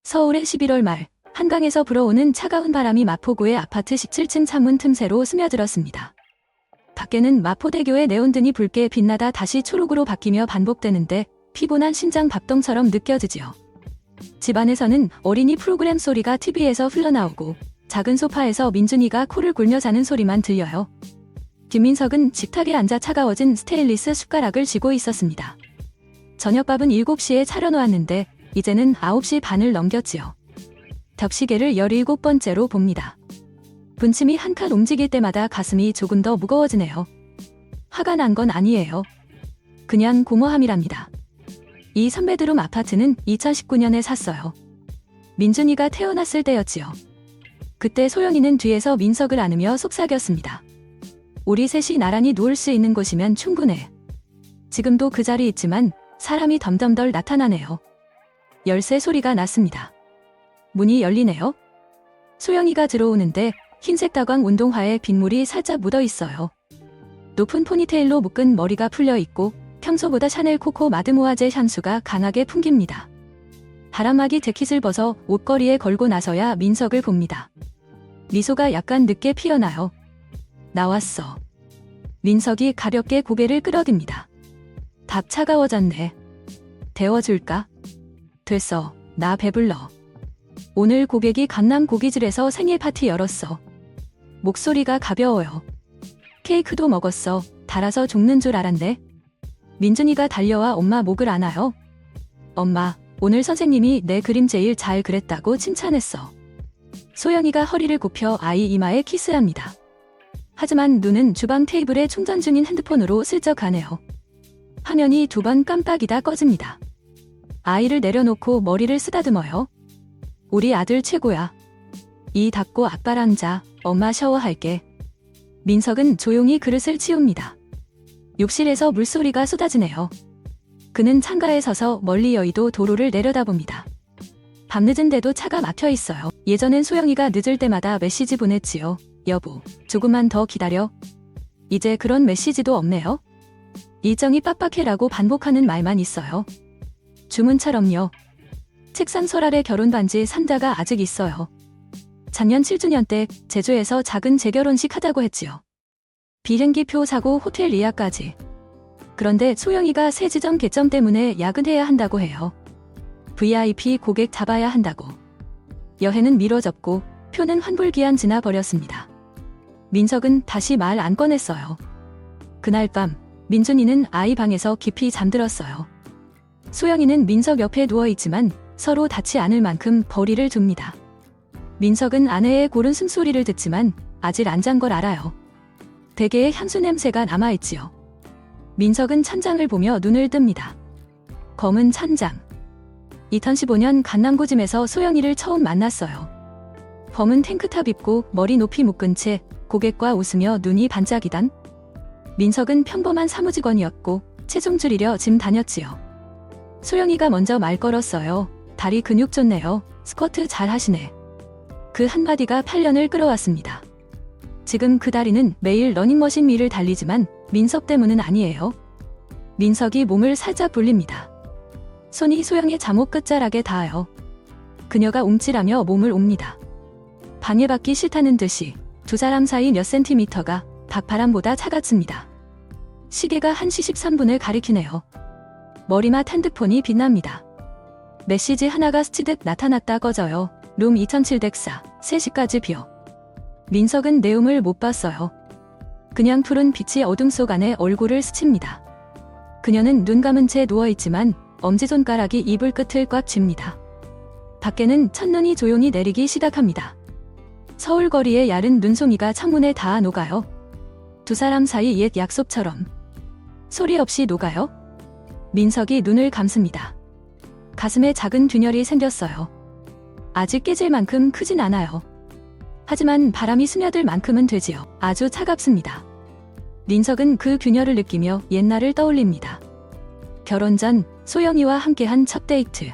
서울의 11월 말, 한강에서 불어오는 차가운 바람이 마포구의 아파트 17층 창문 틈새로 스며들었습니다. 밖에는 마포대교의 네온등이 붉게 빛나다 다시 초록으로 바뀌며 반복되는데 피곤한 심장 박동처럼 느껴지지요. 집안에서는 어린이 프로그램 소리가 TV에서 흘러나오고 작은 소파에서 민준이가 코를 골며 자는 소리만 들려요. 김민석은 식탁에 앉아 차가워진 스테인리스 숟가락을 쥐고 있었습니다. 저녁밥은 7시에 차려놓았는데 이제는 9시 반을 넘겼지요. 벽시계를 17번째로 봅니다. 분침이 한 칸 움직일 때마다 가슴이 조금 더 무거워지네요. 화가 난 건 아니에요. 그냥 공허함이랍니다. 이 선베드룸 아파트는 2019년에 샀어요. 민준이가 태어났을 때였지요. 그때 소영이는 뒤에서 민석을 안으며 속삭였습니다. 우리 셋이 나란히 누울 수 있는 곳이면 충분해. 지금도 그 자리 있지만 사람이 덤덤덜 나타나네요. 열쇠 소리가 났습니다. 문이 열리네요. 소영이가 들어오는데 흰색 다광 운동화에 빗물이 살짝 묻어 있어요. 높은 포니테일로 묶은 머리가 풀려 있고 평소보다 샤넬 코코 마드모아젤 향수가 강하게 풍깁니다. 바람막이 재킷을 벗어 옷걸이에 걸고 나서야 민석을 봅니다. 미소가 약간 늦게 피어나요. 나왔어. 민석이 가볍게 고개를 끄덕입니다. 밥 차가워졌네. 데워줄까? 됐어. 나 배불러. 오늘 고객이 강남 고깃집에서 생일 파티 열었어. 목소리가 가벼워요. 케이크도 먹었어. 달아서 죽는 줄 알았네. 민준이가 달려와 엄마 목을 안아요. 엄마, 오늘 선생님이 내 그림 제일 잘 그렸다고 칭찬했어. 소영이가 허리를 굽혀 아이 이마에 키스합니다. 하지만 눈은 주방 테이블에 충전 중인 핸드폰으로 슬쩍 가네요. 화면이 2번 깜빡이다 꺼집니다. 아이를 내려놓고 머리를 쓰다듬어요. 우리 아들 최고야. 이 닫고 아빠랑 자. 엄마 샤워할게. 민석은 조용히 그릇을 치웁니다. 욕실에서 물소리가 쏟아지네요. 그는 창가에 서서 멀리 여의도 도로를 내려다봅니다. 밤늦은데도 차가 막혀 있어요. 예전엔 소영이가 늦을 때마다 메시지 보냈지요. 여보, 조금만 더 기다려. 이제 그런 메시지도 없네요. 일정이 빡빡해라고 반복하는 말만 있어요. 주문처럼요. 책상 설 아래 결혼반지 상자가 아직 있어요. 작년 7주년 때 제주에서 작은 재결혼식 하자고 했지요. 비행기표 사고 호텔 예약까지. 그런데 소영이가 새 지점 개점 때문에 야근해야 한다고 해요. VIP 고객 잡아야 한다고. 여행은 미뤄졌고 표는 환불기한 지나버렸습니다. 민석은 다시 말 안 꺼냈어요. 그날 밤 민준이는 아이 방에서 깊이 잠들었어요. 소영이는 민석 옆에 누워있지만 서로 닿지 않을 만큼 거리를 둡니다. 민석은 아내의 고른 숨소리를 듣지만 아직 안 잔 걸 알아요. 베개에 향수 냄새가 남아있지요. 민석은 찬장을 보며 눈을 뜹니다. 검은 찬장. 2015년 강남구짐에서 소영이를 처음 만났어요. 검은 탱크탑 입고 머리 높이 묶은 채 고객과 웃으며 눈이 반짝이던. 민석은 평범한 사무직원이었고 체중 줄이려 짐 다녔지요. 소영이가 먼저 말 걸었어요. 다리 근육 좋네요. 스쿼트 잘 하시네. 그 한마디가 8년을 끌어왔습니다. 지금 그 다리는 매일 러닝머신 위를 달리지만 민석 때문은 아니에요. 민석이 몸을 살짝 불립니다. 손이 소영의 잠옷 끝자락에 닿아요. 그녀가 움찔하며 몸을 옵니다. 방해받기 싫다는 듯이 두 사람 사이 몇 센티미터가 박바람보다 차갑습니다. 시계가 1시 13분을 가리키네요. 머리맡 핸드폰이 빛납니다. 메시지 하나가 스치듯 나타났다 꺼져요. 룸 2704, 3시까지 비어. 민석은 내용을 못 봤어요. 그냥 푸른 빛이 어둠 속 안에 얼굴을 스칩니다. 그녀는 눈 감은 채 누워있지만 엄지손가락이 이불 끝을 꽉 쥡니다. 밖에는 첫눈이 조용히 내리기 시작합니다. 서울 거리의 얇은 눈송이가 창문에 닿아 녹아요. 두 사람 사이 옛 약속처럼. 소리 없이 녹아요. 민석이 눈을 감습니다. 가슴에 작은 균열이 생겼어요. 아직 깨질 만큼 크진 않아요. 하지만 바람이 스며들 만큼은 되지요. 아주 차갑습니다. 민석은 그 균열을 느끼며 옛날을 떠올립니다. 결혼 전 소영이와 함께한 첫 데이트.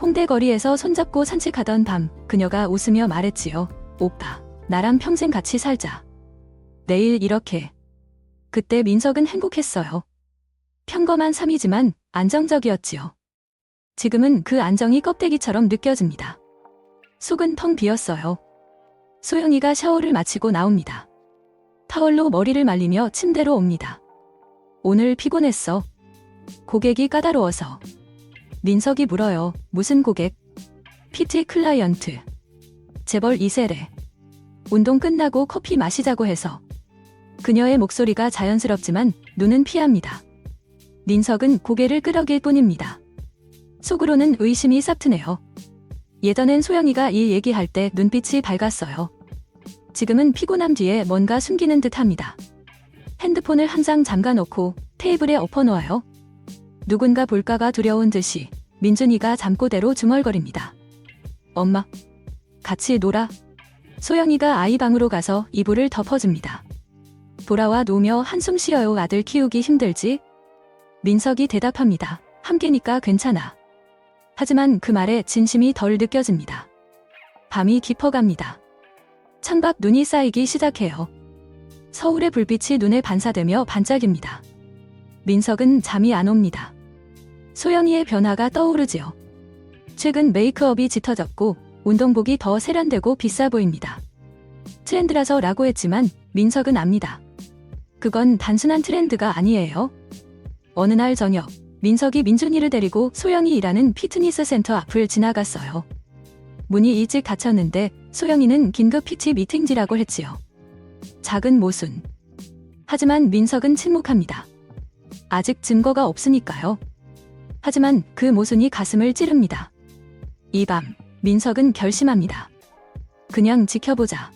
홍대 거리에서 손잡고 산책하던 밤 그녀가 웃으며 말했지요. 오빠, 나랑 평생 같이 살자. 내일 이렇게. 그때 민석은 행복했어요. 평범한 삶이지만 안정적이었지요. 지금은 그 안정이 껍데기처럼 느껴집니다. 속은 텅 비었어요. 소영이가 샤워를 마치고 나옵니다. 타월로 머리를 말리며 침대로 옵니다. 오늘 피곤했어. 고객이 까다로워서. 민석이 물어요. 무슨 고객? PT 클라이언트. 재벌 2세래. 운동 끝나고 커피 마시자고 해서. 그녀의 목소리가 자연스럽지만 눈은 피합니다. 민석은 고개를 끄덕일 뿐입니다. 속으로는 의심이 싹트네요. 예전엔 소영이가 이 얘기할 때 눈빛이 밝았어요. 지금은 피곤함 뒤에 뭔가 숨기는 듯합니다. 핸드폰을 항상 잠가놓고 테이블에 엎어놓아요. 누군가 볼까가 두려운 듯이 민준이가 잠꼬대로 중얼거립니다. 엄마, 같이 놀아. 소영이가 아이 방으로 가서 이불을 덮어줍니다. 돌아와 누우며 한숨 쉬어요. 아들 키우기 힘들지? 민석이 대답합니다. 함께니까 괜찮아. 하지만 그 말에 진심이 덜 느껴집니다. 밤이 깊어갑니다. 창밖 눈이 쌓이기 시작해요. 서울의 불빛이 눈에 반사되며 반짝입니다. 민석은 잠이 안 옵니다. 소영이의 변화가 떠오르지요. 최근 메이크업이 짙어졌고 운동복이 더 세련되고 비싸 보입니다. 트렌드라서 라고 했지만 민석은 압니다. 그건 단순한 트렌드가 아니에요. 어느 날 저녁, 민석이 민준이를 데리고 소영이 일하는 피트니스 센터 앞을 지나갔어요. 문이 일찍 닫혔는데 소영이는 긴급 PT 미팅지라고 했지요. 작은 모순. 하지만 민석은 침묵합니다. 아직 증거가 없으니까요. 하지만 그 모순이 가슴을 찌릅니다. 이 밤, 민석은 결심합니다. 그냥 지켜보자.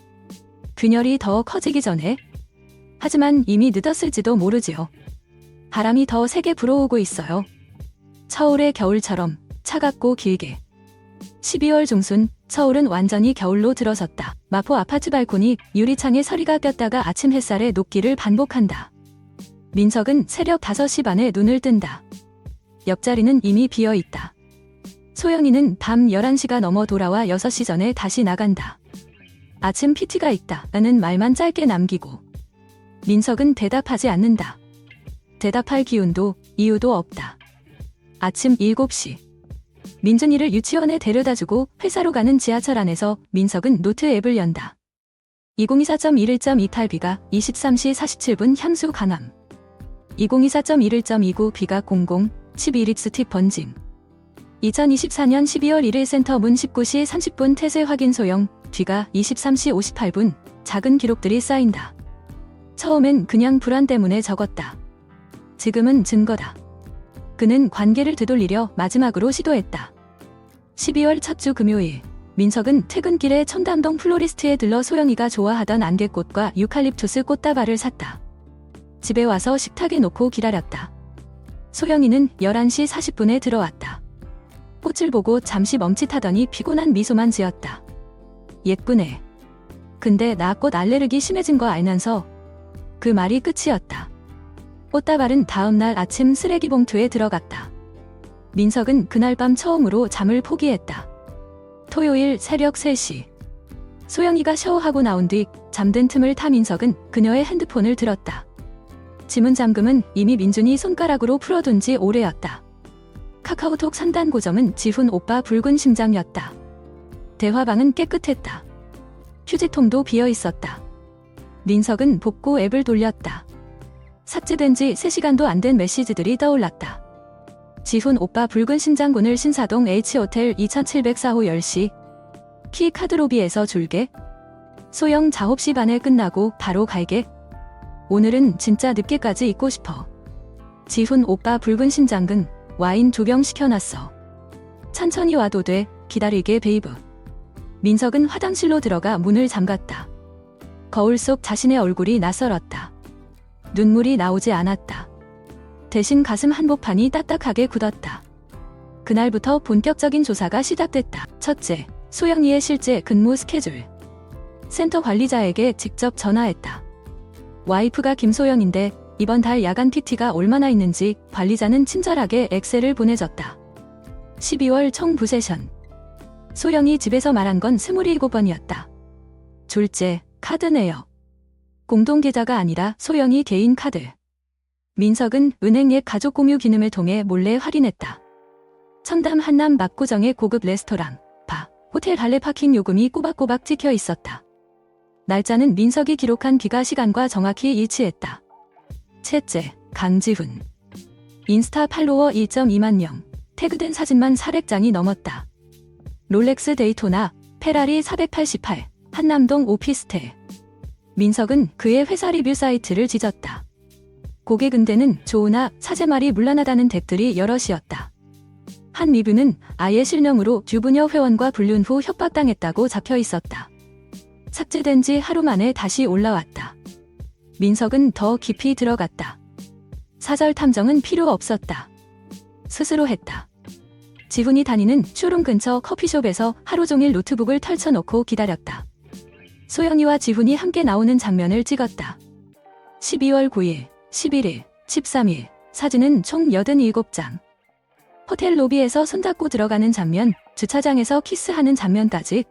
균열이 더 커지기 전에. 하지만 이미 늦었을지도 모르지요. 바람이 더 세게 불어오고 있어요. 서울의 겨울처럼 차갑고 길게. 12월 중순, 서울은 완전히 겨울로 들어섰다. 마포 아파트 발코니 유리창에 서리가 꼈다가 아침 햇살에 녹기를 반복한다. 민석은 새벽 5시 반에 눈을 뜬다. 옆자리는 이미 비어있다. 소영이는 밤 11시가 넘어 돌아와 6시 전에 다시 나간다. 아침 PT가 있다 라는 말만 짧게 남기고 민석은 대답하지 않는다. 대답할 기운도 이유도 없다. 아침 7시. 민준이를 유치원에 데려다주고 회사로 가는 지하철 안에서 민석은 노트 앱을 연다. 2024.11.2 탈비가 23시 47분 향수 강함. 2024.11.29 비가 00, 12립 스틱 번짐. 2024년 12월 1일 센터 문 19시 30분 태세 확인 소영, 뒤가 23시 58분, 작은 기록들이 쌓인다. 처음엔 그냥 불안 때문에 적었다. 지금은 증거다. 그는 관계를 되돌리려 마지막으로 시도했다. 12월 첫 주 금요일, 민석은 퇴근길에 청담동 플로리스트에 들러 소영이가 좋아하던 안개꽃과 유칼립투스 꽃다발을 샀다. 집에 와서 식탁에 놓고 기다렸다. 소영이는 11시 40분에 들어왔다. 꽃을 보고 잠시 멈칫하더니 피곤한 미소만 지었다. 예쁘네. 근데 나 꽃 알레르기 심해진 거 알면서. 그 말이 끝이었다. 꽃다발은 다음날 아침 쓰레기 봉투에 들어갔다. 민석은 그날 밤 처음으로 잠을 포기했다. 토요일 새벽 3시. 소영이가 샤워하고 나온 뒤 잠든 틈을 타 민석은 그녀의 핸드폰을 들었다. 지문 잠금은 이미 민준이 손가락으로 풀어둔 지 오래였다. 카카오톡 상단 고정은 지훈 오빠 붉은 심장이었다. 대화방은 깨끗했다. 휴지통도 비어있었다. 민석은 복구 앱을 돌렸다. 삭제된 지 3시간도 안 된 메시지들이 떠올랐다. 지훈 오빠 붉은 심장군을 신사동 H호텔 2704호 10시. 키 카드로비에서 줄게. 소영 작업시 반에 끝나고 바로 갈게. 오늘은 진짜 늦게까지 있고 싶어. 지훈 오빠 붉은 심장군 와인 2병 시켜놨어. 천천히 와도 돼. 기다리게 베이브. 민석은 화장실로 들어가 문을 잠갔다. 거울 속 자신의 얼굴이 낯설었다. 눈물이 나오지 않았다. 대신 가슴 한복판이 딱딱하게 굳었다. 그날부터 본격적인 조사가 시작됐다. 첫째, 소영이의 실제 근무 스케줄. 센터 관리자에게 직접 전화했다. 와이프가 김소영인데 이번 달 야간 PT가 얼마나 있는지 관리자는 친절하게 엑셀을 보내줬다. 12월 총 부세션. 소영이 집에서 말한 건 27번이었다. 둘째, 카드 내역. 공동계좌가 아니라 소영이 개인 카드. 민석은 은행 앱 가족 공유 기능을 통해 몰래 확인했다. 청담 한남 압구정의 고급 레스토랑, 바, 호텔 발레 파킹 요금이 꼬박꼬박 찍혀 있었다. 날짜는 민석이 기록한 귀가 시간과 정확히 일치했다. 셋째, 강지훈. 인스타 팔로워 1.2만 명, 태그된 사진만 400장이 넘었다. 롤렉스 데이토나, 페라리 488, 한남동 오피스텔. 민석은 그의 회사 리뷰 사이트를 지졌다. 고객 응대는 좋으나 사제말이 문란하다는 댓글이 여럿이었다. 한 리뷰는 아예 실명으로 유부녀 회원과 불륜 후 협박당했다고 잡혀 있었다. 삭제된 지 하루 만에 다시 올라왔다. 민석은 더 깊이 들어갔다. 사절 탐정은 필요 없었다. 스스로 했다. 지훈이 다니는 쇼룸 근처 커피숍에서 하루 종일 노트북을 펼쳐놓고 기다렸다. 소영이와 지훈이 함께 나오는 장면을 찍었다. 12월 9일, 11일, 13일, 사진은 총 87장. 호텔 로비에서 손잡고 들어가는 장면, 주차장에서 키스하는 장면까지.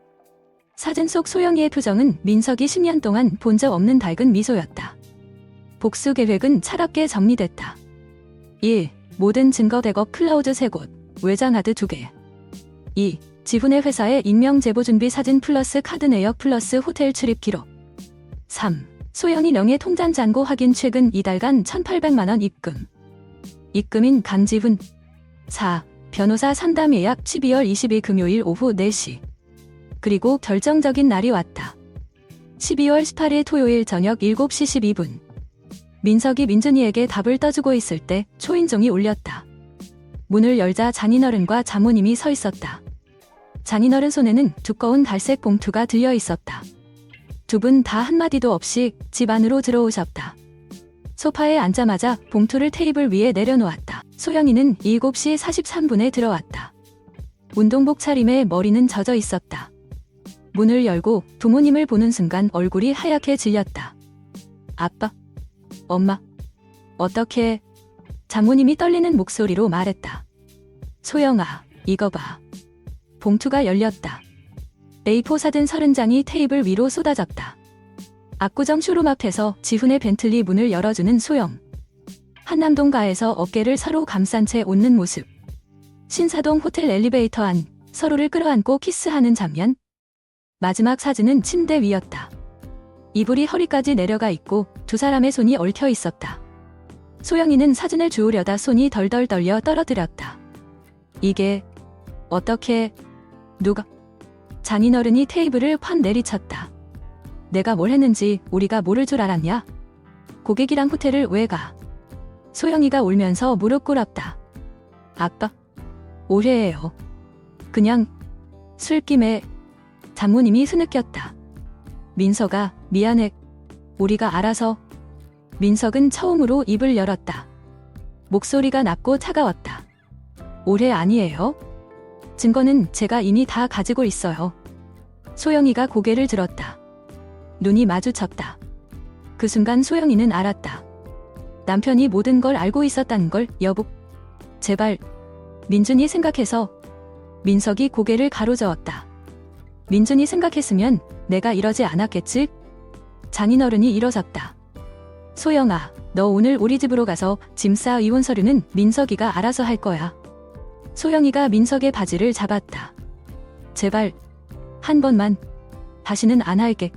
사진 속 소영이의 표정은 민석이 10년 동안 본 적 없는 밝은 미소였다. 복수 계획은 차갑게 정리됐다. 1. 모든 증거 백업 클라우드 3곳, 외장하드 2개. 2. 지훈의 회사의 익명 제보 준비 사진 플러스 카드 내역 플러스 호텔 출입 기록. 3. 소영이 명의 통장 잔고 확인 최근 2달간 1,800만원 입금. 입금인 강지훈. 4. 변호사 상담 예약 12월 20일 금요일 오후 4시. 그리고 결정적인 날이 왔다. 12월 18일 토요일 저녁 7시 12분. 민석이 민준이에게 답을 떠주고 있을 때 초인종이 울렸다. 문을 열자 장인어른과 장모님이 서 있었다. 장인어른 손에는 두꺼운 갈색 봉투가 들려 있었다. 두 분 다 한마디도 없이 집 안으로 들어오셨다. 소파에 앉자마자 봉투를 테이블 위에 내려놓았다. 소영이는 7시 43분에 들어왔다. 운동복 차림에 머리는 젖어 있었다. 문을 열고 부모님을 보는 순간 얼굴이 하얗게 질렸다. 아빠? 엄마? 어떻게? 장모님이 떨리는 목소리로 말했다. 소영아, 이거 봐. 봉투가 열렸다. A4 사진 30장이 테이블 위로 쏟아졌다. 압구정 쇼룸 앞에서 지훈의 벤틀리 문을 열어주는 소영. 한남동가에서 어깨를 서로 감싼 채 웃는 모습. 신사동 호텔 엘리베이터 안 서로를 끌어안고 키스하는 장면. 마지막 사진은 침대 위였다. 이불이 허리까지 내려가 있고 두 사람의 손이 얽혀 있었다. 소영이는 사진을 주우려다 손이 덜덜 떨려 떨어뜨렸다. 이게 어떻게... 누가... 장인어른이 테이블을 확 내리쳤다. 내가 뭘 했는지 우리가 모를 줄 알았냐? 고객이랑 호텔을 왜 가? 소영이가 울면서 무릎 꿇었다. 아빠, 오해예요. 그냥 술김에... 장모님이 흐느꼈다. 민석아, 미안해. 우리가 알아서... 민석은 처음으로 입을 열었다. 목소리가 낮고 차가웠다. 오해 아니에요? 증거는 제가 이미 다 가지고 있어요. 소영이가 고개를 들었다. 눈이 마주쳤다. 그 순간 소영이는 알았다. 남편이 모든 걸 알고 있었다는 걸. 여보, 제발. 민준이 생각해서. 민석이 고개를 가로저었다. 민준이 생각했으면 내가 이러지 않았겠지? 장인어른이 일어섰다. 소영아, 너 오늘 우리 집으로 가서 짐 싸. 이혼 서류는 민석이가 알아서 할 거야. 소영이가 민석의 바지를 잡았다. 제발, 한 번만. 다시는 안 할게.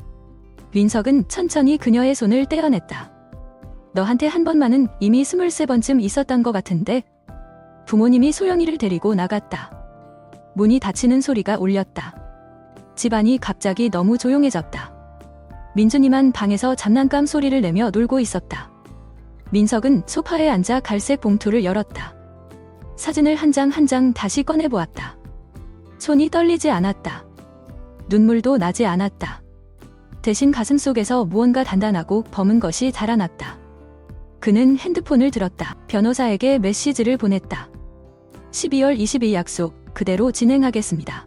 민석은 천천히 그녀의 손을 떼어냈다. 너한테 한 번만은 이미 23번쯤 있었던 것 같은데. 부모님이 소영이를 데리고 나갔다. 문이 닫히는 소리가 울렸다. 집안이 갑자기 너무 조용해졌다. 민준이만 방에서 장난감 소리를 내며 놀고 있었다. 민석은 소파에 앉아 갈색 봉투를 열었다. 사진을 한 장 한 장 다시 꺼내보았다. 손이 떨리지 않았다. 눈물도 나지 않았다. 대신 가슴속에서 무언가 단단하고 검은 것이 자라났다. 그는 핸드폰을 들었다. 변호사에게 메시지를 보냈다. 12월 20일 약속 그대로 진행하겠습니다.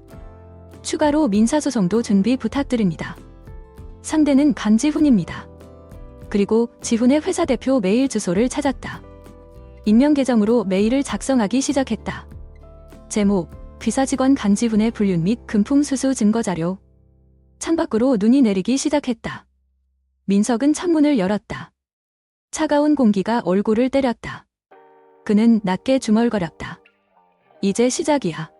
추가로 민사소송도 준비 부탁드립니다. 상대는 강지훈입니다. 그리고 지훈의 회사 대표 메일 주소를 찾았다. 익명 계정으로 메일을 작성하기 시작했다. 제목, 귀사 직원 강지훈의 불륜 및 금품 수수 증거자료. 창밖으로 눈이 내리기 시작했다. 민석은 창문을 열었다. 차가운 공기가 얼굴을 때렸다. 그는 낮게 중얼거렸다. 이제 시작이야.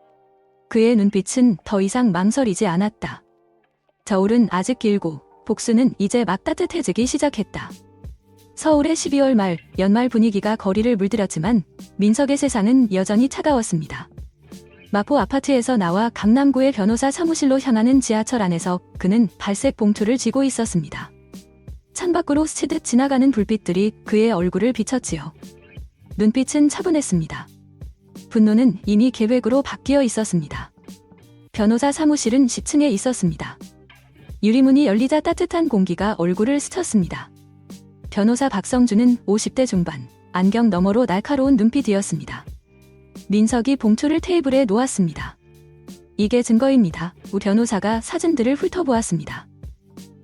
그의 눈빛은 더 이상 망설이지 않았다. 겨울은 아직 길고 복수는 이제 막 따뜻해지기 시작했다. 서울의 12월 말, 연말 분위기가 거리를 물들였지만 민석의 세상은 여전히 차가웠습니다. 마포 아파트에서 나와 강남구의 변호사 사무실로 향하는 지하철 안에서 그는 발색 봉투를 쥐고 있었습니다. 창밖으로 스치듯 지나가는 불빛들이 그의 얼굴을 비쳤지요. 눈빛은 차분했습니다. 분노는 이미 계획으로 바뀌어 있었습니다. 변호사 사무실은 10층에 있었습니다. 유리문이 열리자 따뜻한 공기가 얼굴을 스쳤습니다. 변호사 박성준은 50대 중반, 안경 너머로 날카로운 눈빛이었습니다. 민석이 봉투를 테이블에 놓았습니다. 이게 증거입니다. 우 변호사가 사진들을 훑어보았습니다.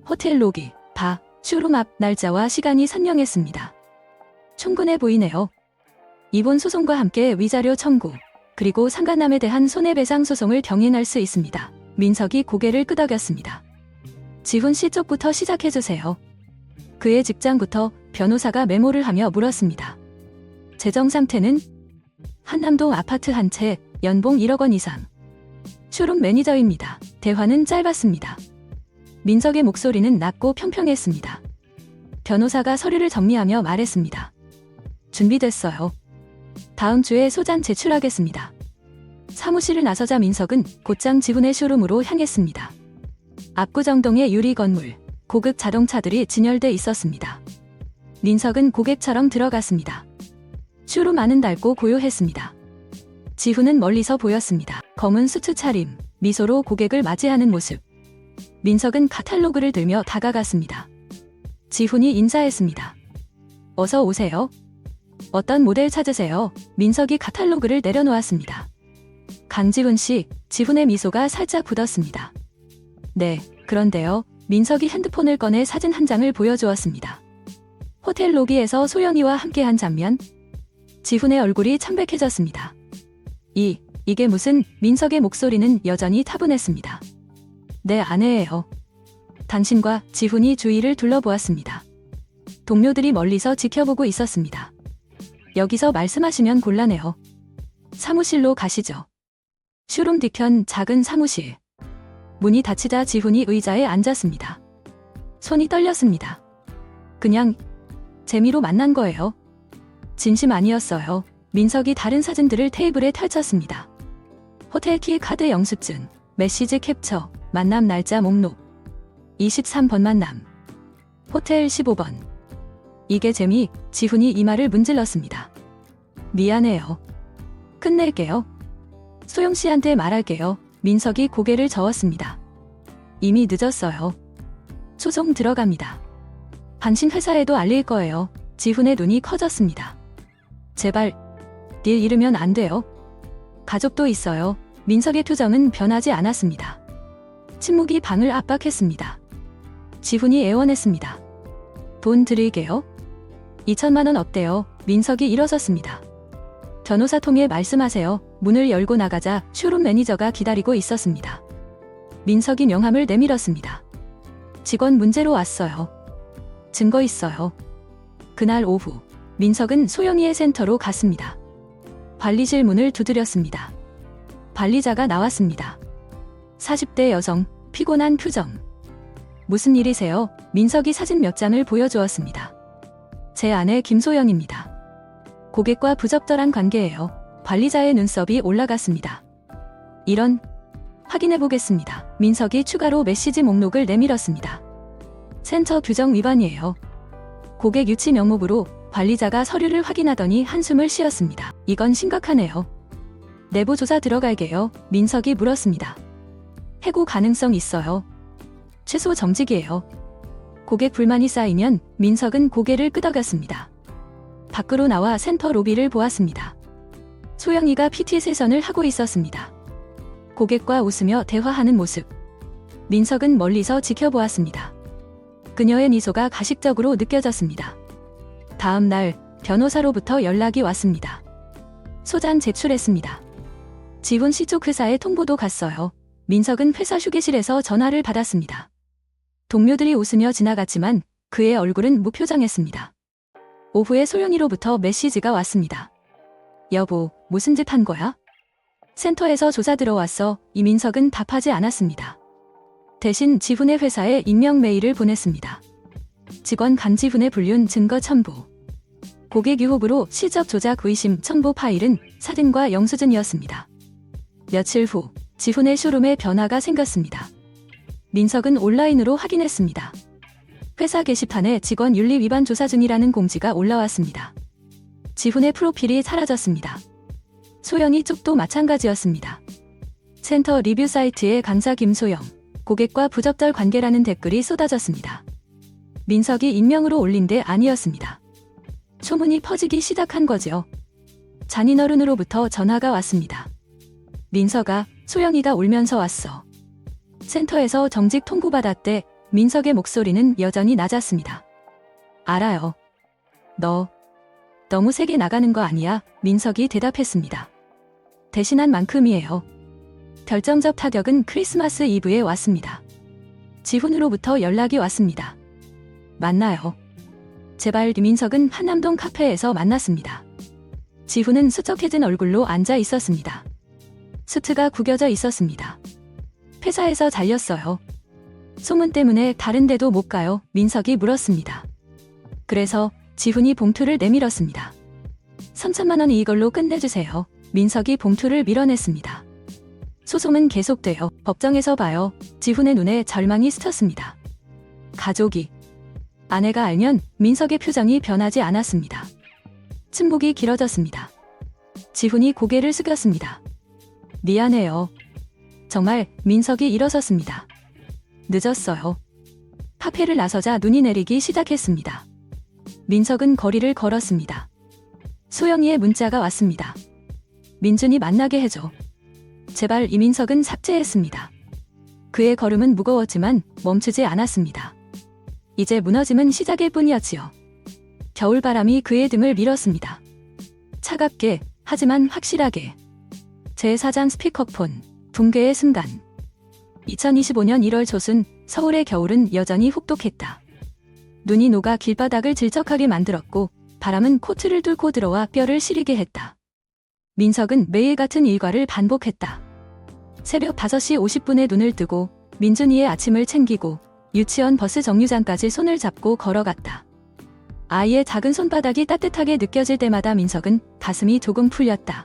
호텔 로비, 바, 쇼룸 앞 날짜와 시간이 선명했습니다. 충분해 보이네요. 이번 소송과 함께 위자료 청구, 그리고 상간남에 대한 손해배상 소송을 병행할 수 있습니다. 민석이 고개를 끄덕였습니다. 지훈 씨 쪽부터 시작해주세요. 그의 직장부터 변호사가 메모를 하며 물었습니다. 재정 상태는? 한남동 아파트 한 채, 연봉 1억 원 이상. 쇼룸 매니저입니다. 대화는 짧았습니다. 민석의 목소리는 낮고 평평했습니다. 변호사가 서류를 정리하며 말했습니다. 준비됐어요. 다음 주에 소장 제출하겠습니다. 사무실을 나서자 민석은 곧장 지훈의 쇼룸으로 향했습니다. 압구정동의 유리 건물, 고급 자동차들이 진열돼 있었습니다. 민석은 고객처럼 들어갔습니다. 쇼룸 안은 밝고 고요했습니다. 지훈은 멀리서 보였습니다. 검은 수트 차림, 미소로 고객을 맞이하는 모습. 민석은 카탈로그를 들며 다가갔습니다. 지훈이 인사했습니다. 어서 오세요. 어떤 모델 찾으세요? 민석이 카탈로그를 내려놓았습니다. 강지훈 씨, 지훈의 미소가 살짝 굳었습니다. 네, 그런데요. 민석이 핸드폰을 꺼내 사진 한 장을 보여주었습니다. 호텔 로비에서 소영이와 함께한 장면. 지훈의 얼굴이 창백해졌습니다. 이게 무슨? 민석의 목소리는 여전히 타분했습니다. 내 아내예요. 당신과 지훈이 주위를 둘러보았습니다. 동료들이 멀리서 지켜보고 있었습니다. 여기서 말씀하시면 곤란해요. 사무실로 가시죠. 쇼룸 뒤편 작은 사무실. 문이 닫히자 지훈이 의자에 앉았습니다. 손이 떨렸습니다. 그냥 재미로 만난 거예요. 진심 아니었어요. 민석이 다른 사진들을 테이블에 펼쳤습니다. 호텔 키 카드 영수증, 메시지 캡처, 만남 날짜 목록. 23번 만남. 호텔 15번. 이게 재미, 지훈이 이마를 문질렀습니다. 미안해요. 끝낼게요. 소영 씨한테 말할게요. 민석이 고개를 저었습니다. 이미 늦었어요. 소송 들어갑니다. 당신 회사에도 알릴 거예요. 지훈의 눈이 커졌습니다. 제발, 일 잃으면 안 돼요. 가족도 있어요. 민석의 표정은 변하지 않았습니다. 침묵이 방을 압박했습니다. 지훈이 애원했습니다. 돈 드릴게요. 2천만 원 어때요? 민석이 일어섰습니다. 변호사 통해 말씀하세요. 문을 열고 나가자 쇼룸 매니저가 기다리고 있었습니다. 민석이 명함을 내밀었습니다. 직원 문제로 왔어요. 증거 있어요. 그날 오후, 민석은 소영이의 센터로 갔습니다. 관리실 문을 두드렸습니다. 관리자가 나왔습니다. 40대 여성, 피곤한 표정. 무슨 일이세요? 민석이 사진 몇 장을 보여주었습니다. 제 아내 김소영입니다. 고객과 부적절한 관계예요. 관리자의 눈썹이 올라갔습니다. 이런, 확인해보겠습니다. 민석이 추가로 메시지 목록을 내밀었습니다. 센터 규정 위반이에요. 고객 유치 명목으로 관리자가 서류를 확인하더니 한숨을 쉬었습니다. 이건 심각하네요. 내부 조사 들어갈게요. 민석이 물었습니다. 해고 가능성 있어요. 최소 정직이에요. 고객 불만이 쌓이면 민석은 고개를 끄덕였습니다. 밖으로 나와 센터 로비를 보았습니다. 소영이가 PT 세선을 하고 있었습니다. 고객과 웃으며 대화하는 모습. 민석은 멀리서 지켜보았습니다. 그녀의 미소가 가식적으로 느껴졌습니다. 다음 날 변호사로부터 연락이 왔습니다. 소장 제출했습니다. 지훈 씨 쪽 회사에 통보도 갔어요. 민석은 회사 휴게실에서 전화를 받았습니다. 동료들이 웃으며 지나갔지만 그의 얼굴은 무표정했습니다. 오후에 소영이로부터 메시지가 왔습니다. 여보, 무슨 짓 한 거야? 센터에서 조사 들어왔어. 이민석은 답하지 않았습니다. 대신 지훈의 회사에 임명 메일을 보냈습니다. 직원 강지훈의 불륜 증거 첨부. 고객 유혹으로 실적 조작 의심 첨부 파일은 사진과 영수증이었습니다. 며칠 후 지훈의 쇼룸에 변화가 생겼습니다. 민석은 온라인으로 확인했습니다. 회사 게시판에 직원 윤리 위반 조사 중이라는 공지가 올라왔습니다. 지훈의 프로필이 사라졌습니다. 소영이 쪽도 마찬가지였습니다. 센터 리뷰 사이트에 강사 김소영, 고객과 부적절 관계라는 댓글이 쏟아졌습니다. 민석이 익명으로 올린 데 아니었습니다. 소문이 퍼지기 시작한 거죠. 장인어른으로부터 전화가 왔습니다. 민석아, 소영이가 울면서 왔어. 센터에서 정직 통보받았대. 민석의 목소리는 여전히 낮았습니다. 알아요. 너 너무 세게 나가는 거 아니야? 민석이 대답했습니다. 대신한 만큼이에요. 결정적 타격은 크리스마스 이브에 왔습니다. 지훈으로부터 연락이 왔습니다. 만나요. 제발. 민석은 한남동 카페에서 만났습니다. 지훈은 수척해진 얼굴로 앉아 있었습니다. 수트가 구겨져 있었습니다. 회사에서 잘렸어요. 소문 때문에 다른 데도 못 가요. 민석이 물었습니다. 그래서 지훈이 봉투를 내밀었습니다. 3천만 원 이걸로 끝내주세요. 민석이 봉투를 밀어냈습니다. 소송은 계속돼요. 법정에서 봐요. 지훈의 눈에 절망이 스쳤습니다. 가족이, 아내가 알면. 민석의 표정이 변하지 않았습니다. 침묵이 길어졌습니다. 지훈이 고개를 숙였습니다. 미안해요. 정말. 민석이 일어섰습니다. 늦었어요. 카페를 나서자 눈이 내리기 시작했습니다. 민석은 거리를 걸었습니다. 소영이의 문자가 왔습니다. 민준이 만나게 해줘. 제발. 이민석은 삭제했습니다. 그의 걸음은 무거웠지만 멈추지 않았습니다. 이제 무너짐은 시작일 뿐이었지요. 겨울바람이 그의 등을 밀었습니다. 차갑게, 하지만 확실하게. 제4장 스피커폰. 붕괴의 순간. 2025년 1월 초순. 서울의 겨울은 여전히 혹독했다. 눈이 녹아 길바닥을 질척하게 만들었고 바람은 코트를 뚫고 들어와 뼈를 시리게 했다. 민석은 매일 같은 일과를 반복했다. 새벽 5시 50분에 눈을 뜨고 민준이의 아침을 챙기고 유치원 버스 정류장까지 손을 잡고 걸어갔다. 아이의 작은 손바닥이 따뜻하게 느껴질 때마다 민석은 가슴이 조금 풀렸다.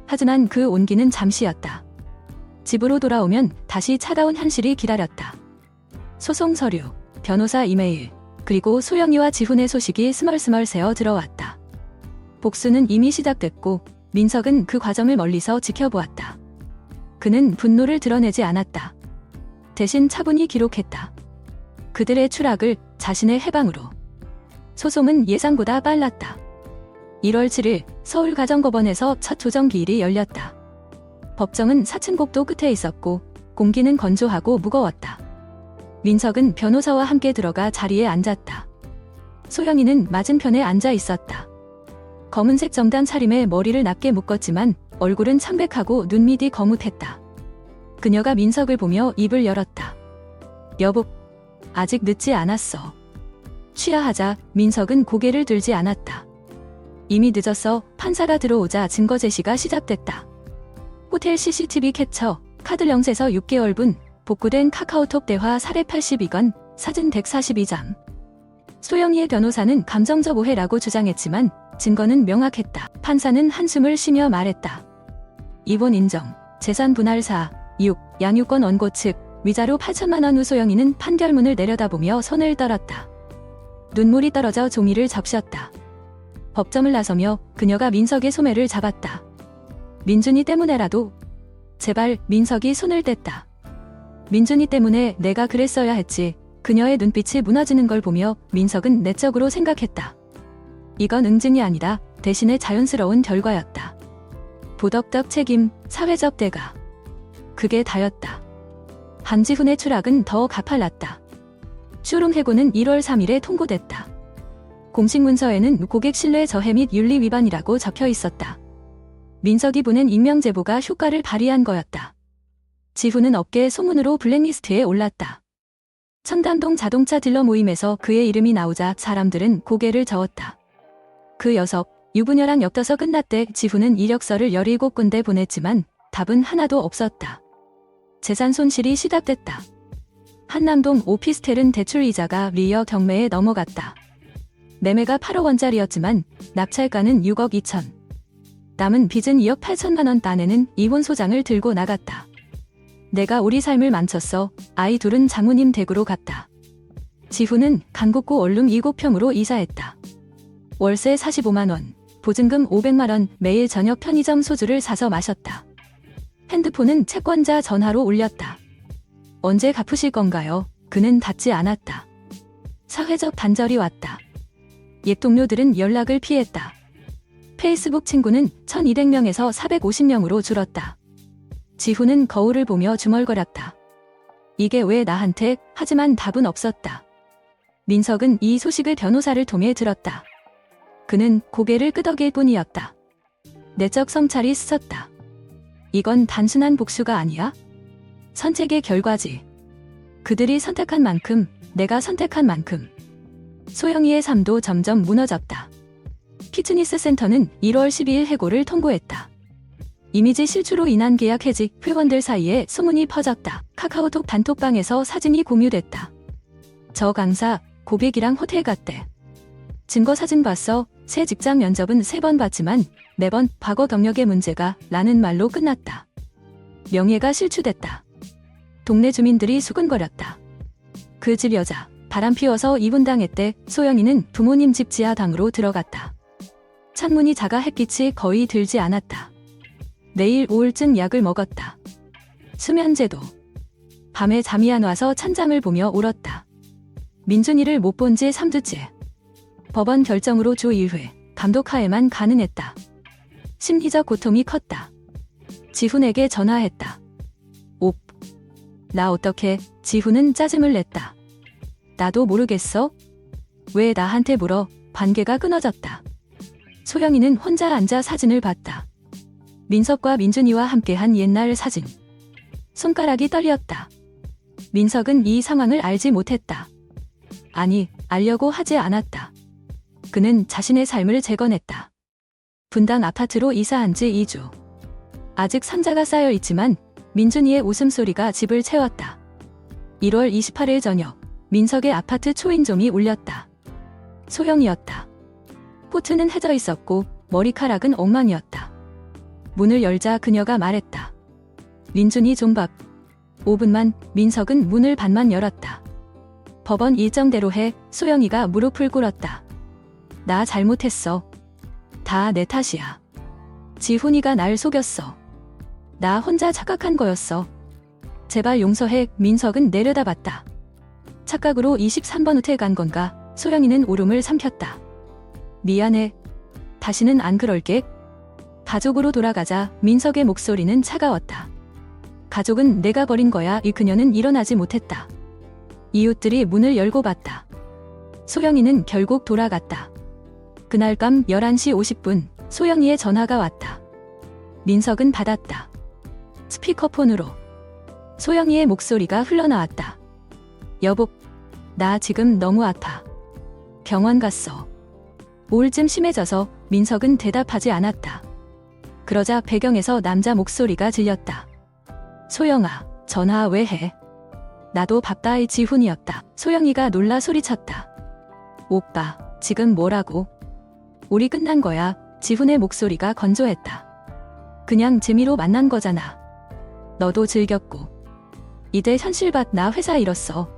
하지만 그 온기는 잠시였다. 집으로 돌아오면 다시 차가운 현실이 기다렸다. 소송 서류, 변호사 이메일, 그리고 소영이와 지훈의 소식이 스멀스멀 새어 들어왔다. 복수는 이미 시작됐고 민석은 그 과정을 멀리서 지켜보았다. 그는 분노를 드러내지 않았다. 대신 차분히 기록했다. 그들의 추락을 자신의 해방으로. 소송은 예상보다 빨랐다. 1월 7일 서울가정법원에서 첫 조정기일이 열렸다. 법정은 4층 복도 끝에 있었고 공기는 건조하고 무거웠다. 민석은 변호사와 함께 들어가 자리에 앉았다. 소영이는 맞은편에 앉아 있었다. 검은색 정장 차림에 머리를 낮게 묶었지만 얼굴은 창백하고 눈밑이 거뭇했다. 그녀가 민석을 보며 입을 열었다. 여보, 아직 늦지 않았어. 취하하자. 민석은 고개를 들지 않았다. 이미 늦었어. 판사가 들어오자 증거 제시가 시작됐다. 호텔 CCTV 캡처, 카드 영세서 6개월분, 복구된 카카오톡 대화 사례 82건, 사진 142장. 소영이의 변호사는 감정적 오해라고 주장했지만 증거는 명확했다. 판사는 한숨을 쉬며 말했다. 이혼 인정, 재산 분할 4, 6, 양육권 원고 측, 위자료 8천만 원 후 소영이는 판결문을 내려다보며 손을 떨었다. 눈물이 떨어져 종이를 적셨다. 법정을 나서며 그녀가 민석의 소매를 잡았다. 민준이 때문에라도. 제발. 민석이 손을 뗐다. 민준이 때문에 내가 그랬어야 했지. 그녀의 눈빛이 무너지는 걸 보며 민석은 내적으로 생각했다. 이건 응징이 아니다. 대신에 자연스러운 결과였다. 도덕적 책임, 사회적 대가. 그게 다였다. 한지훈의 추락은 더 가팔랐다. 쇼룸 해고는 1월 3일에 통고됐다. 공식 문서에는 고객 신뢰 저해 및 윤리 위반이라고 적혀 있었다. 민석이 보낸 익명 제보가 효과를 발휘한 거였다. 지훈은 업계 소문으로 블랙리스트에 올랐다. 청담동 자동차 딜러 모임에서 그의 이름이 나오자 사람들은 고개를 저었다. 그 녀석, 유부녀랑 엮여서 끝났대. 지훈은 이력서를 17군데 보냈지만 답은 하나도 없었다. 재산 손실이 시작됐다. 한남동 오피스텔은 대출 이자가 리어 경매에 넘어갔다. 매매가 8억 원짜리였지만 낙찰가는 6억 2천. 남은 빚은 2억 8천만 원. 딴에는 이혼 소장을 들고 나갔다. 내가 우리 삶을 망쳤어. 아이 둘은 장모님 댁으로 갔다. 지후는 강북구 원룸 2곡평으로 이사했다. 월세 45만 원, 보증금 500만 원, 매일 저녁 편의점 소주를 사서 마셨다. 핸드폰은 채권자 전화로 울렸다. 언제 갚으실 건가요? 그는 닫지 않았다. 사회적 단절이 왔다. 옛 동료들은 연락을 피했다. 페이스북 친구는 1200명에서 450명으로 줄었다. 지후는 거울을 보며 중얼거렸다. 이게 왜 나한테? 하지만 답은 없었다. 민석은 이 소식을 변호사를 통해 들었다. 그는 고개를 끄덕일 뿐이었다. 내적 성찰이 스쳤다. 이건 단순한 복수가 아니야? 선택의 결과지. 그들이 선택한 만큼, 내가 선택한 만큼. 소영이의 삶도 점점 무너졌다. 피트니스 센터는 1월 12일 해고를 통보했다. 이미지 실추로 인한 계약 해지, 회원들 사이에 소문이 퍼졌다. 카카오톡 단톡방에서 사진이 공유됐다. 저 강사, 고백이랑 호텔 갔대. 증거 사진 봤어. 새 직장 면접은 3번 봤지만 매번 과거 경력의 문제가 라는 말로 끝났다. 명예가 실추됐다. 동네 주민들이 수근거렸다. 그 집 여자, 바람 피워서 이분당했대. 소영이는 부모님 집 지하당으로 들어갔다. 창문이 작아 햇빛이 거의 들지 않았다. 내일 우울증 약을 먹었다. 수면제도. 밤에 잠이 안 와서 찬장을 보며 울었다. 민준이를 못 본 지 3주째. 법원 결정으로 주 1회, 감독하에만 가능했다. 심리적 고통이 컸다. 지훈에게 전화했다. 옵. 나 어떡해? 지훈은 짜증을 냈다. 나도 모르겠어? 왜 나한테 물어? 관계가 끊어졌다. 소영이는 혼자 앉아 사진을 봤다. 민석과 민준이와 함께한 옛날 사진. 손가락이 떨렸다. 민석은 이 상황을 알지 못했다. 아니, 알려고 하지 않았다. 그는 자신의 삶을 재건했다. 분당 아파트로 이사한 지 2주. 아직 상자가 쌓여 있지만 민준이의 웃음소리가 집을 채웠다. 1월 28일 저녁, 민석의 아파트 초인종이 울렸다. 소영이었다. 포트는 해져 있었고 머리카락은 엉망이었다. 문을 열자 그녀가 말했다. 민준이 좀 밥. 5분만. 민석은 문을 반만 열었다. 법원 일정대로 해. 소영이가 무릎을 꿇었다. 나 잘못했어. 다 내 탓이야. 지훈이가 날 속였어. 나 혼자 착각한 거였어. 제발 용서해. 민석은 내려다봤다. 착각으로 23번 호텔 간 건가? 소영이는 울음을 삼켰다. 미안해. 다시는 안 그럴게. 가족으로 돌아가자. 민석의 목소리는 차가웠다. 가족은 내가 버린 거야. 이 그녀는 일어나지 못했다. 이웃들이 문을 열고 봤다. 소영이는 결국 돌아갔다. 그날 밤 11시 50분 소영이의 전화가 왔다. 민석은 받았다. 스피커폰으로 소영이의 목소리가 흘러나왔다. 여보, 나 지금 너무 아파. 병원 갔어. 우울증 심해져서. 민석은 대답하지 않았다. 그러자 배경에서 남자 목소리가 들렸다. 소영아, 전화 왜 해? 나도 바빠의 지훈이었다. 소영이가 놀라 소리쳤다. 오빠, 지금 뭐라고? 우리 끝난 거야. 지훈의 목소리가 건조했다. 그냥 재미로 만난 거잖아. 너도 즐겼고. 이제 현실밭. 나 회사 잃었어.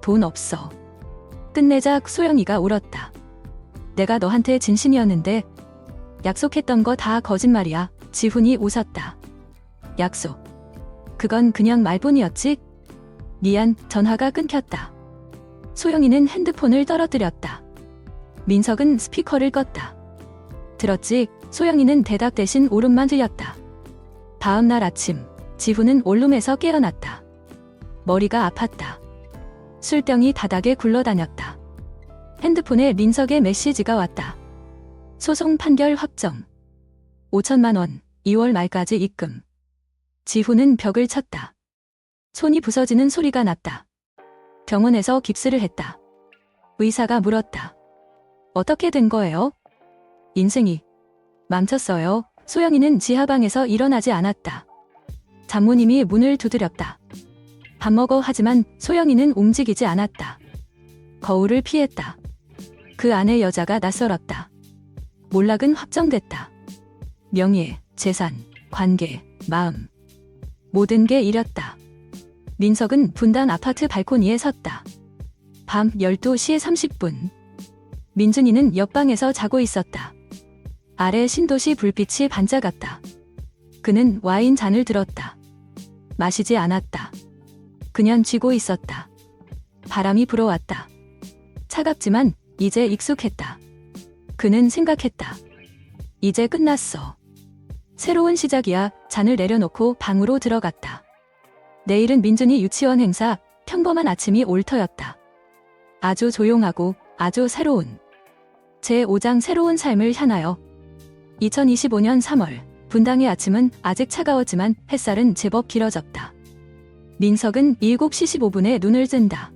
돈 없어. 끝내자. 소영이가 울었다. 내가 너한테 진심이었는데 약속했던 거 다 거짓말이야. 지훈이 웃었다. 약속. 그건 그냥 말뿐이었지? 미안. 전화가 끊겼다. 소영이는 핸드폰을 떨어뜨렸다. 민석은 스피커를 껐다. 들었지? 소영이는 대답 대신 울음만 들렸다. 다음 날 아침, 지훈은 원룸에서 깨어났다. 머리가 아팠다. 술병이 바닥에 굴러다녔다. 핸드폰에 민석의 메시지가 왔다. 소송 판결 확정. 5천만 원, 2월 말까지 입금. 지훈은 벽을 쳤다. 손이 부서지는 소리가 났다. 병원에서 깁스를 했다. 의사가 물었다. 어떻게 된 거예요? 인생이 망쳤어요. 소영이는 지하방에서 일어나지 않았다. 장모님이 문을 두드렸다. 밥 먹어 하지만 소영이는 움직이지 않았다. 거울을 피했다. 그 안에 여자가 낯설었다. 몰락은 확정됐다. 명예, 재산, 관계, 마음. 모든 게 잃었다. 민석은 분당 아파트 발코니에 섰다. 밤 12시 30분. 민준이는 옆방에서 자고 있었다. 아래 신도시 불빛이 반짝았다. 그는 와인 잔을 들었다. 마시지 않았다. 그냥 쥐고 있었다. 바람이 불어왔다. 차갑지만 이제 익숙했다. 그는 생각했다. 이제 끝났어. 새로운 시작이야. 잔을 내려놓고 방으로 들어갔다. 내일은 민준이 유치원 행사, 평범한 아침이 올 터였다. 아주 조용하고 아주 새로운. 제5장 새로운 삶을 향하여. 2025년 3월, 분당의 아침은 아직 차가웠지만 햇살은 제법 길어졌다. 민석은 7시 15분에 눈을 뜬다.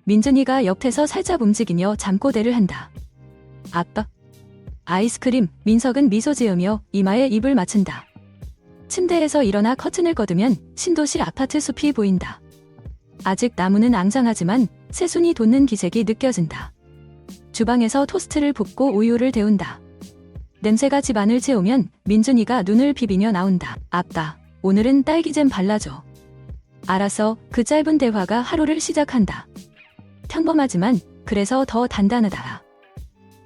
민준이가 옆에서 살짝 움직이며 잠꼬대를 한다. 아빠. 아이스크림. 민석은 미소 지으며 이마에 입을 맞춘다. 침대에서 일어나 커튼을 걷으면 신도시 아파트 숲이 보인다. 아직 나무는 앙상하지만 새순이 돋는 기색이 느껴진다. 주방에서 토스트를 볶고 우유를 데운다. 냄새가 집안을 채우면 민준이가 눈을 비비며 나온다. 아빠, 오늘은 딸기잼 발라줘. 알아서. 그 짧은 대화가 하루를 시작한다. 평범하지만 그래서 더 단단하다.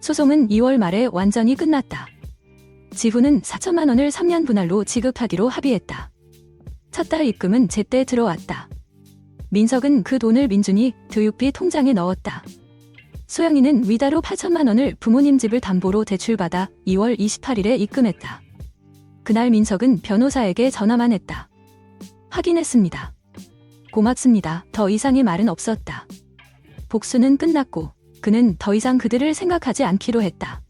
소송은 2월 말에 완전히 끝났다. 지후는 4천만 원을 3년 분할로 지급하기로 합의했다. 첫 달 입금은 제때 들어왔다. 민석은 그 돈을 민준이 교육비 통장에 넣었다. 소영이는 위자료 8천만 원을 부모님 집을 담보로 대출받아 2월 28일에 입금했다. 그날 민석은 변호사에게 전화만 했다. 확인했습니다. 고맙습니다. 더 이상의 말은 없었다. 복수는 끝났고 그는 더 이상 그들을 생각하지 않기로 했다.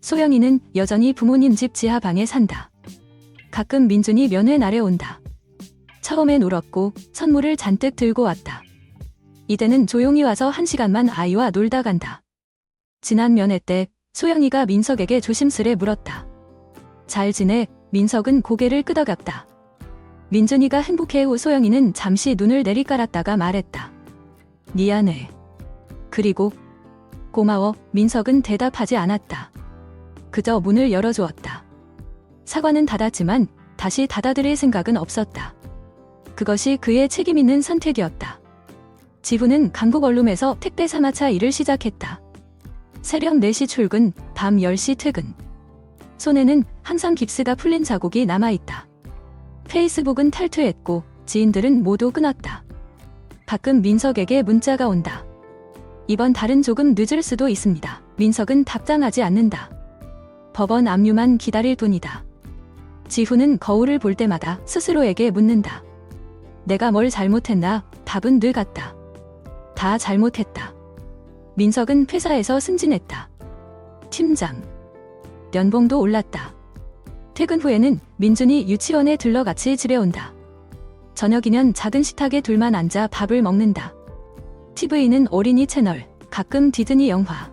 소영이는 여전히 부모님 집 지하방에 산다. 가끔 민준이 면회 날에 온다. 처음엔 울었고 선물을 잔뜩 들고 왔다. 이제는 조용히 와서 1시간만 아이와 놀다 간다. 지난 면회 때 소영이가 민석에게 조심스레 물었다. 잘 지내? 민석은 고개를 끄덕였다. 민준이가 행복해 후 소영이는 잠시 눈을 내리깔았다가 말했다. 미안해. 그리고 고마워. 민석은 대답하지 않았다. 그저 문을 열어주었다. 사과는 닫았지만 다시 닫아드릴 생각은 없었다. 그것이 그의 책임있는 선택이었다. 지후는 강북 원룸에서 택배 3하차 일을 시작했다. 새벽 4시 출근, 밤 10시 퇴근. 손에는 항상 깁스가 풀린 자국이 남아있다. 페이스북은 탈퇴했고 지인들은 모두 끊었다. 가끔 민석에게 문자가 온다. 이번 달은 조금 늦을 수도 있습니다. 민석은 답장하지 않는다. 법원 압류만 기다릴 뿐이다. 지후는 거울을 볼 때마다 스스로에게 묻는다. 내가 뭘 잘못했나? 답은 늘 같다. 다 잘못했다. 민석은 회사에서 승진했다. 팀장. 연봉도 올랐다. 퇴근 후에는 민준이 유치원에 들러 같이 지내온다. 저녁이면 작은 식탁에 둘만 앉아 밥을 먹는다. TV는 어린이 채널, 가끔 디즈니 영화.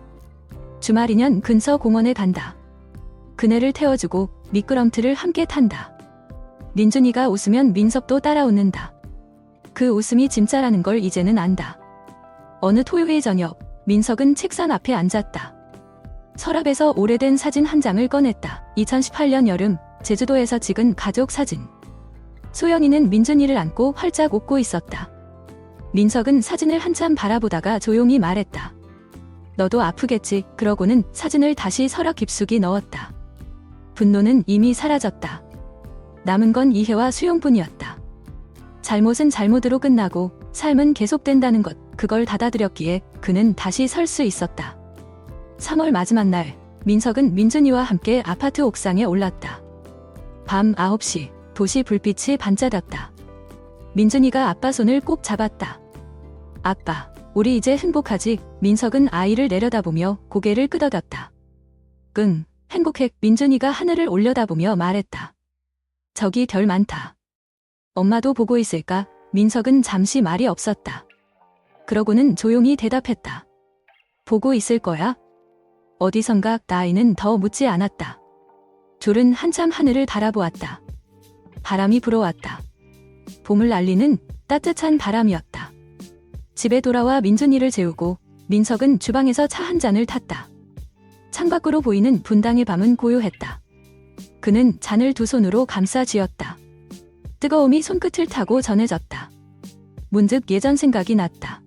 주말이면 근처 공원에 간다. 그네를 태워주고 미끄럼틀을 함께 탄다. 민준이가 웃으면 민석도 따라 웃는다. 그 웃음이 진짜라는 걸 이제는 안다. 어느 토요일 저녁, 민석은 책상 앞에 앉았다. 서랍에서 오래된 사진 한 장을 꺼냈다. 2018년 여름, 제주도에서 찍은 가족 사진. 소영이는 민준이를 안고 활짝 웃고 있었다. 민석은 사진을 한참 바라보다가 조용히 말했다. 너도 아프겠지. 그러고는 사진을 다시 서랍 깊숙이 넣었다. 분노는 이미 사라졌다. 남은 건 이해와 수용뿐이었다. 잘못은 잘못으로 끝나고 삶은 계속된다는 것, 그걸 받아들였기에 그는 다시 설 수 있었다. 3월 마지막 날, 민석은 민준이와 함께 아파트 옥상에 올랐다. 밤 9시, 도시 불빛이 반짝였다. 민준이가 아빠 손을 꼭 잡았다. 아빠, 우리 이제 행복하지? 민석은 아이를 내려다보며 고개를 끄덕였다. 응, 행복해. 민준이가 하늘을 올려다보며 말했다. 저기 별 많다. 엄마도 보고 있을까? 민석은 잠시 말이 없었다. 그러고는 조용히 대답했다. 보고 있을 거야? 어디선가. 나이는 더 묻지 않았다. 둘은 한참 하늘을 바라보았다. 바람이 불어왔다. 봄을 알리는 따뜻한 바람이었다. 집에 돌아와 민준이를 재우고 민석은 주방에서 차 한 잔을 탔다. 창밖으로 보이는 분당의 밤은 고요했다. 그는 잔을 두 손으로 감싸 쥐었다. 뜨거움이 손끝을 타고 전해졌다. 문득 예전 생각이 났다.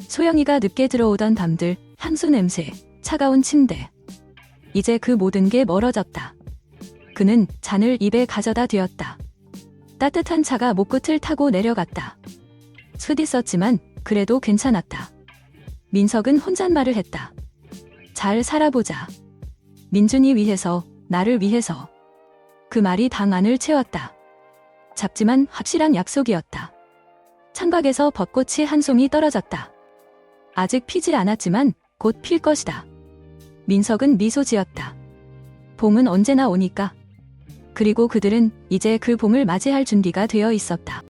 소영이가 늦게 들어오던 밤들, 향수 냄새, 차가운 침대. 이제 그 모든 게 멀어졌다. 그는 잔을 입에 가져다 대었다. 따뜻한 차가 목끝을 타고 내려갔다. 술 있었지만 그래도 괜찮았다. 민석은 혼잣말을 했다. 잘 살아보자. 민준이 위해서, 나를 위해서. 그 말이 방 안을 채웠다. 작지만 확실한 약속이었다. 창밖에서 벚꽃이 한 송이 떨어졌다. 아직 피질 않았지만 곧 필 것이다. 민석은 미소 지었다. 봄은 언제나 오니까. 그리고 그들은 이제 그 봄을 맞이할 준비가 되어 있었다.